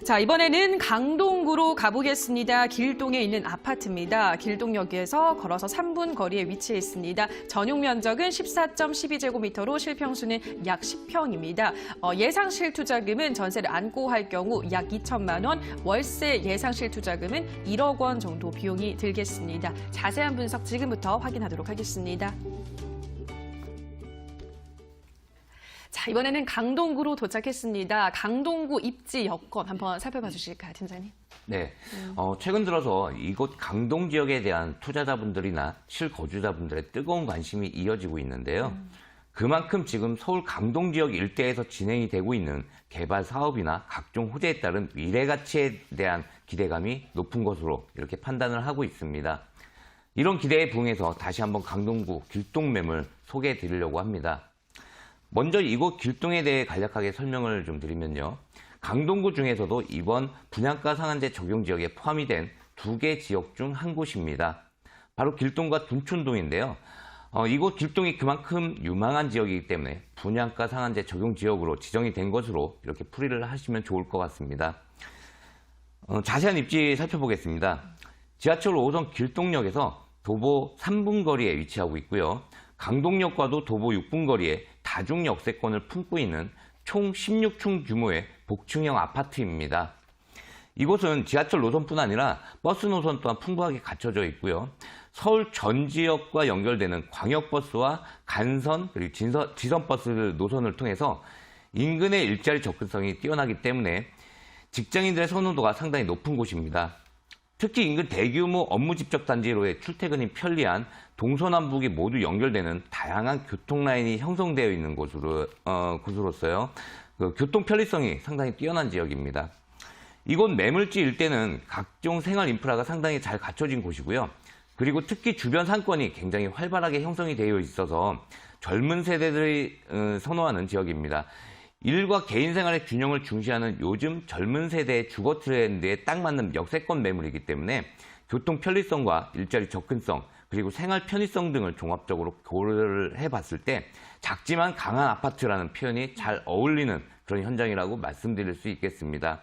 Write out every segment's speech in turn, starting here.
자, 이번에는 강동구로 가보겠습니다. 길동에 있는 아파트입니다. 길동역에서 걸어서 3분 거리에 위치해 있습니다. 전용 면적은 14.12제곱미터로 실평수는 약 10평입니다. 예상 실투자금은 전세를 안고 할 경우 약 2천만 원, 월세 예상 실투자금은 1억 원 정도 비용이 들겠습니다. 자세한 분석 지금부터 확인하도록 하겠습니다. 자, 이번에는 강동구로 도착했습니다. 강동구 입지 여건 한번 살펴봐 주실까요, 팀장님? 네, 최근 들어서 이곳 강동 지역에 대한 투자자분들이나 실거주자분들의 뜨거운 관심이 이어지고 있는데요. 그만큼 지금 서울 강동 지역 일대에서 진행이 되고 있는 개발 사업이나 각종 호재에 따른 미래 가치에 대한 기대감이 높은 것으로 이렇게 판단을 하고 있습니다. 이런 기대에 부응해서 다시 한번 강동구 길동매물 소개해 드리려고 합니다. 먼저 이곳 길동에 대해 간략하게 설명을 좀 드리면요. 강동구 중에서도 이번 분양가 상한제 적용 지역에 포함이 된 2개 지역 중 한 곳입니다. 바로 길동과 둔촌동인데요. 이곳 길동이 그만큼 유망한 지역이기 때문에 분양가 상한제 적용 지역으로 지정이 된 것으로 이렇게 풀이를 하시면 좋을 것 같습니다. 자세한 입지 살펴보겠습니다. 지하철 5호선 길동역에서 도보 3분 거리에 위치하고 있고요. 강동역과도 도보 6분 거리에 다중 역세권을 품고 있는 총 16층 규모의 복층형 아파트입니다. 이곳은 지하철 노선뿐 아니라 버스 노선 또한 풍부하게 갖춰져 있고요. 서울 전 지역과 연결되는 광역버스와 간선 그리고 지선버스 노선을 통해서 인근의 일자리 접근성이 뛰어나기 때문에 직장인들의 선호도가 상당히 높은 곳입니다. 특히 인근 대규모 업무 집적 단지로의 출퇴근이 편리한 동서남북이 모두 연결되는 다양한 교통 라인이 형성되어 있는 곳으로서요. 교통 편리성이 상당히 뛰어난 지역입니다. 이곳 매물지 일대는 각종 생활 인프라가 상당히 잘 갖춰진 곳이고요. 그리고 특히 주변 상권이 굉장히 활발하게 형성이 되어 있어서 젊은 세대들이 선호하는 지역입니다. 일과 개인 생활의 균형을 중시하는 요즘 젊은 세대의 주거 트렌드에 딱 맞는 역세권 매물이기 때문에 교통 편리성과 일자리 접근성 그리고 생활 편의성 등을 종합적으로 고려를 해봤을 때 작지만 강한 아파트라는 표현이 잘 어울리는 그런 현장이라고 말씀드릴 수 있겠습니다.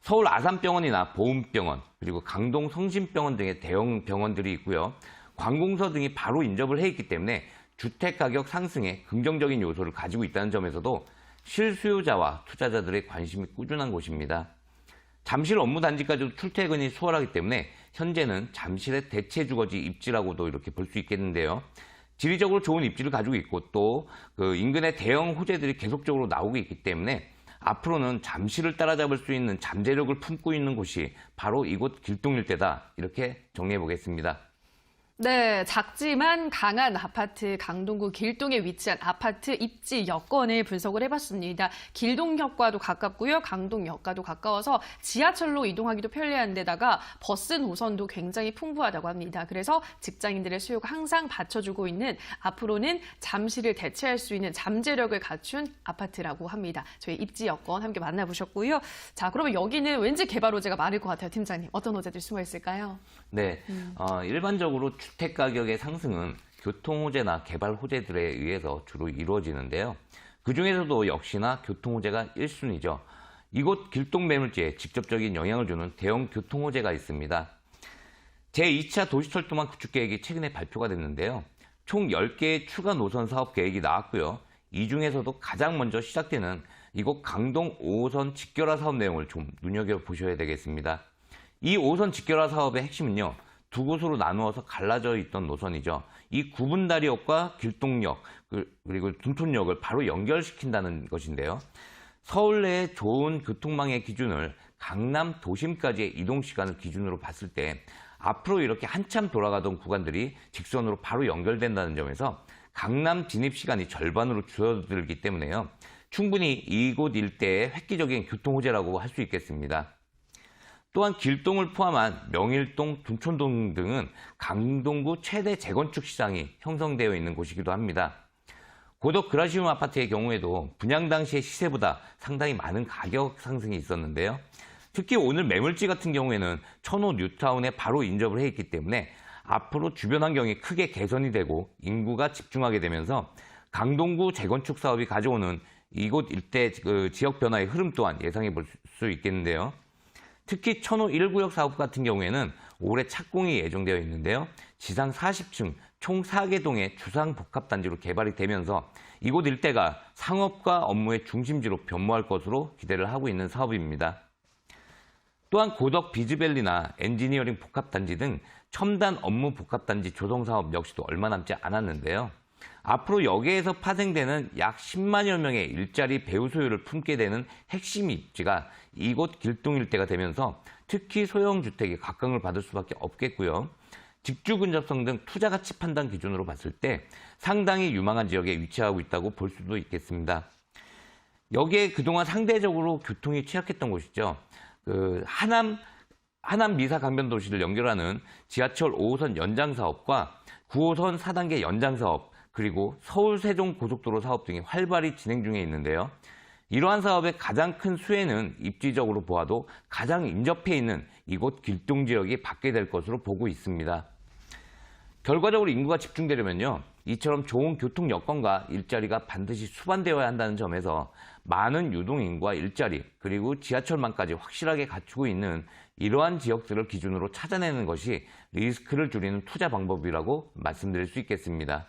서울 아산병원이나 보훈병원 그리고 강동 성심병원 등의 대형 병원들이 있고요. 관공서 등이 바로 인접을 해 있기 때문에 주택가격 상승에 긍정적인 요소를 가지고 있다는 점에서도 실수요자와 투자자들의 관심이 꾸준한 곳입니다. 잠실 업무단지까지도 출퇴근이 수월하기 때문에 현재는 잠실의 대체 주거지 입지라고도 이렇게 볼 수 있겠는데요. 지리적으로 좋은 입지를 가지고 있고 또 인근의 대형 호재들이 계속적으로 나오고 있기 때문에 앞으로는 잠실을 따라잡을 수 있는 잠재력을 품고 있는 곳이 바로 이곳 길동 일대다 이렇게 정리해 보겠습니다. 네, 작지만 강한 아파트 강동구 길동에 위치한 아파트 입지 여건을 분석을 해봤습니다. 길동역과도 가깝고요. 강동역과도 가까워서 지하철로 이동하기도 편리한 데다가 버스 노선도 굉장히 풍부하다고 합니다. 그래서 직장인들의 수요가 항상 받쳐주고 있는 앞으로는 잠실을 대체할 수 있는 잠재력을 갖춘 아파트라고 합니다. 저희 입지 여건 함께 만나보셨고요. 자, 그러면 여기는 왠지 개발 호재가 많을 것 같아요. 팀장님, 어떤 호재들이 숨어 있을까요? 네, 일반적으로 주택 가격의 상승은 교통 호재나 개발 호재들에 의해서 주로 이루어지는데요. 그중에서도 역시나 교통 호재가 1순위죠. 이곳 길동 매물지에 직접적인 영향을 주는 대형 교통 호재가 있습니다. 제2차 도시철도망 구축 계획이 최근에 발표가 됐는데요. 총 10개의 추가 노선 사업 계획이 나왔고요. 이 중에서도 가장 먼저 시작되는 이곳 강동 5호선 직결화 사업 내용을 좀 눈여겨보셔야 되겠습니다. 이 5호선 직결화 사업의 핵심은요. 두 곳으로 나누어서 갈라져 있던 노선이죠. 이 구분다리역과 길동역 그리고 둔촌역을 바로 연결시킨다는 것인데요. 서울 내의 좋은 교통망의 기준을 강남 도심까지의 이동 시간을 기준으로 봤을 때 앞으로 이렇게 한참 돌아가던 구간들이 직선으로 바로 연결된다는 점에서 강남 진입 시간이 절반으로 줄어들기 때문에요. 충분히 이곳 일대의 획기적인 교통 호재라고 할 수 있겠습니다. 또한 길동을 포함한 명일동, 둔촌동 등은 강동구 최대 재건축 시장이 형성되어 있는 곳이기도 합니다. 고덕 그라시움 아파트의 경우에도 분양 당시의 시세보다 상당히 많은 가격 상승이 있었는데요. 특히 오늘 매물지 같은 경우에는 천호 뉴타운에 바로 인접을 해 있기 때문에 앞으로 주변 환경이 크게 개선이 되고 인구가 집중하게 되면서 강동구 재건축 사업이 가져오는 이곳 일대 그 지역 변화의 흐름 또한 예상해 볼 수 있겠는데요. 특히 천호 1구역 사업 같은 경우에는 올해 착공이 예정되어 있는데요. 지상 40층 총 4개 동의 주상복합단지로 개발이 되면서 이곳 일대가 상업과 업무의 중심지로 변모할 것으로 기대를 하고 있는 사업입니다. 또한 고덕 비즈밸리나 엔지니어링 복합단지 등 첨단 업무 복합단지 조성 사업 역시도 얼마 남지 않았는데요. 앞으로 여기에서 파생되는 약 10만여 명의 일자리 배후 소유를 품게 되는 핵심 입지가 이곳 길동 일대가 되면서 특히 소형 주택이 각광을 받을 수밖에 없겠고요. 직주 근접성 등 투자 가치 판단 기준으로 봤을 때 상당히 유망한 지역에 위치하고 있다고 볼 수도 있겠습니다. 여기에 그동안 상대적으로 교통이 취약했던 곳이죠. 하남 미사 강변 도시를 연결하는 지하철 5호선 연장 사업과 9호선 4단계 연장 사업, 그리고 서울 세종 고속도로 사업 등이 활발히 진행 중에 있는데요. 이러한 사업의 가장 큰 수혜는 입지적으로 보아도 가장 인접해 있는 이곳 길동 지역이 받게 될 것으로 보고 있습니다. 결과적으로 인구가 집중되려면요, 이처럼 좋은 교통 여건과 일자리가 반드시 수반되어야 한다는 점에서 많은 유동인구와 일자리, 그리고 지하철망까지 확실하게 갖추고 있는 이러한 지역들을 기준으로 찾아내는 것이 리스크를 줄이는 투자 방법이라고 말씀드릴 수 있겠습니다.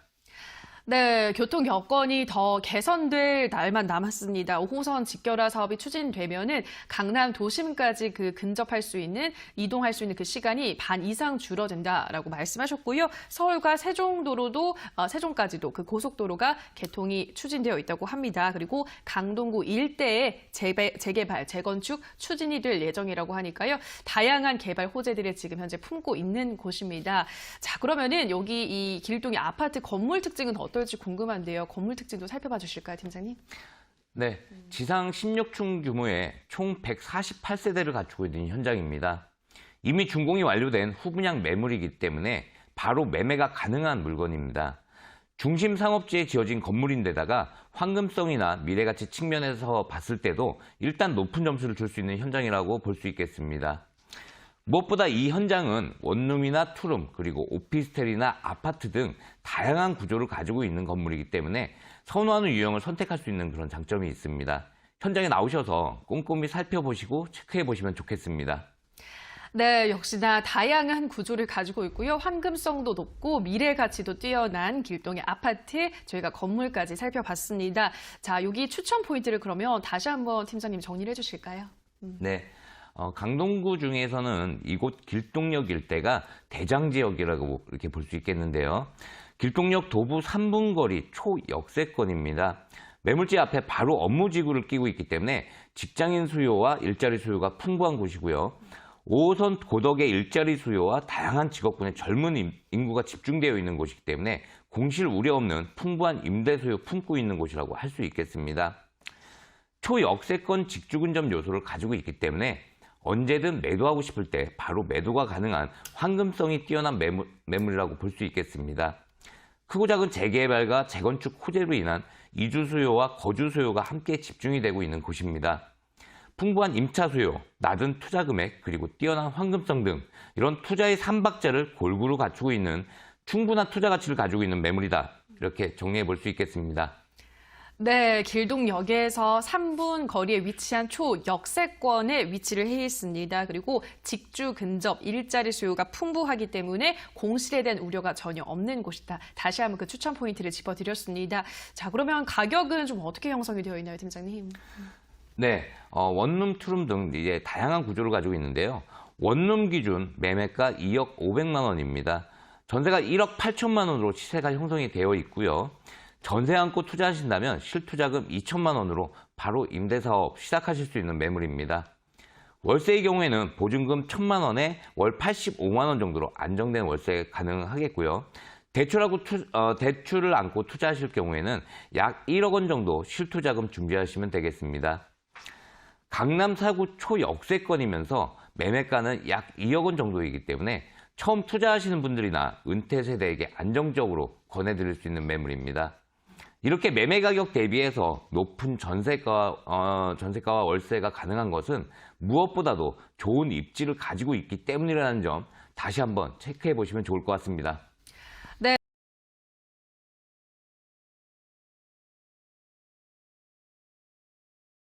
네, 교통 여건이 더 개선될 날만 남았습니다. 5호선 직결화 사업이 추진되면은 강남 도심까지 근접할 수 있는, 이동할 수 있는 그 시간이 반 이상 줄어든다라고 말씀하셨고요. 서울과 세종까지도 그 고속도로가 개통이 추진되어 있다고 합니다. 그리고 강동구 일대에 재개발, 재건축 추진이 될 예정이라고 하니까요. 다양한 개발 호재들을 지금 현재 품고 있는 곳입니다. 자, 그러면은 여기 이 길동의 아파트 건물 특징은 어떨지 궁금한데요. 건물 특징도 살펴봐 주실까요, 팀장님? 네, 지상 16층 규모의 총 148세대를 갖추고 있는 현장입니다. 이미 준공이 완료된 후분양 매물이기 때문에 바로 매매가 가능한 물건입니다. 중심 상업지에 지어진 건물인데다가 황금성이나 미래가치 측면에서 봤을 때도 일단 높은 점수를 줄 수 있는 현장이라고 볼 수 있겠습니다. 무엇보다 이 현장은 원룸이나 투룸, 그리고 오피스텔이나 아파트 등 다양한 구조를 가지고 있는 건물이기 때문에 선호하는 유형을 선택할 수 있는 그런 장점이 있습니다. 현장에 나오셔서 꼼꼼히 살펴보시고 체크해 보시면 좋겠습니다. 네, 역시나 다양한 구조를 가지고 있고요. 황금성도 높고 미래 가치도 뛰어난 길동의 아파트, 저희가 건물까지 살펴봤습니다. 자, 여기 추천 포인트를 그러면 다시 한번 팀장님 정리를 해주실까요? 네. 강동구 중에서는 이곳 길동역 일대가 대장지역이라고 이렇게 볼 수 있겠는데요. 길동역 도부 3분 거리 초역세권입니다. 매물지 앞에 바로 업무지구를 끼고 있기 때문에 직장인 수요와 일자리 수요가 풍부한 곳이고요. 5호선 고덕의 일자리 수요와 다양한 직업군의 젊은 인구가 집중되어 있는 곳이기 때문에 공실 우려 없는 풍부한 임대 수요 품고 있는 곳이라고 할 수 있겠습니다. 초역세권 직주근접 요소를 가지고 있기 때문에 언제든 매도하고 싶을 때 바로 매도가 가능한 황금성이 뛰어난 매물이라고 볼 수 있겠습니다. 크고 작은 재개발과 재건축 호재로 인한 이주 수요와 거주 수요가 함께 집중이 되고 있는 곳입니다. 풍부한 임차 수요, 낮은 투자 금액, 그리고 뛰어난 황금성 등 이런 투자의 삼박자를 골고루 갖추고 있는 충분한 투자 가치를 가지고 있는 매물이다. 이렇게 정리해 볼 수 있겠습니다. 네, 길동역에서 3분 거리에 위치한 초역세권에 위치를 해 있습니다. 그리고 직주 근접 일자리 수요가 풍부하기 때문에 공실에 대한 우려가 전혀 없는 곳이다. 다시 한번 그 추천 포인트를 짚어드렸습니다. 자, 그러면 가격은 좀 어떻게 형성이 되어 있나요, 팀장님? 네, 원룸, 투룸 등 이제 다양한 구조를 가지고 있는데요. 원룸 기준 매매가 2억 500만 원입니다. 전세가 1억 8천만 원으로 시세가 형성이 되어 있고요. 전세 안고 투자하신다면 실투자금 2천만 원으로 바로 임대사업 시작하실 수 있는 매물입니다. 월세의 경우에는 보증금 1천만 원에 월 85만 원 정도로 안정된 월세 가능하겠고요. 대출을 안고 투자하실 경우에는 약 1억 원 정도 실투자금 준비하시면 되겠습니다. 강남 4구 초역세권이면서 매매가는 약 2억 원 정도이기 때문에 처음 투자하시는 분들이나 은퇴 세대에게 안정적으로 권해드릴 수 있는 매물입니다. 이렇게 매매 가격 대비해서 높은 전세가와 월세가 가능한 것은 무엇보다도 좋은 입지를 가지고 있기 때문이라는 점 다시 한번 체크해 보시면 좋을 것 같습니다.